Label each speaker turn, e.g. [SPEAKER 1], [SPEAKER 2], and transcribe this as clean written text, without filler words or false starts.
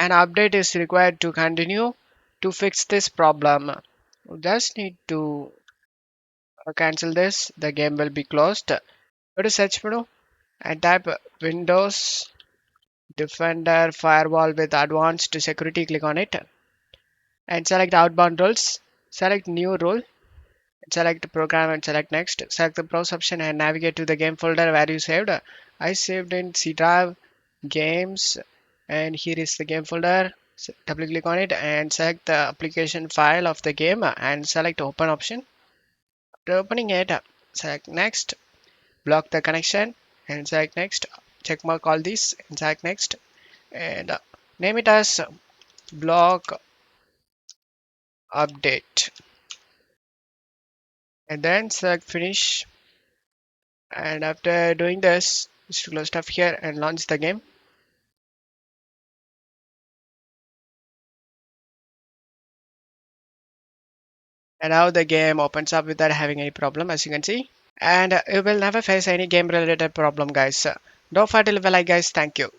[SPEAKER 1] An update is required to continue to fix this problem. You just need to cancel this. The game will be closed. Go to search menu and type Windows Defender Firewall with advanced security. Click on it and select outbound rules. Select new rule. Select program and select next. Select the browse option and navigate to the game folder where you saved. I saved in C drive games, and here is the game folder. Double click on it and select the application file of the game and select open option. After opening it, select next. Block the connection and select next. Check mark all these and select next and name it as block update and then select finish. And after doing this, just close stuff here and launch the game. And now the game opens up without having any problem, as you can see. And you will never face any game related problem, guys. Don't forget to leave a like, guys. Thank you.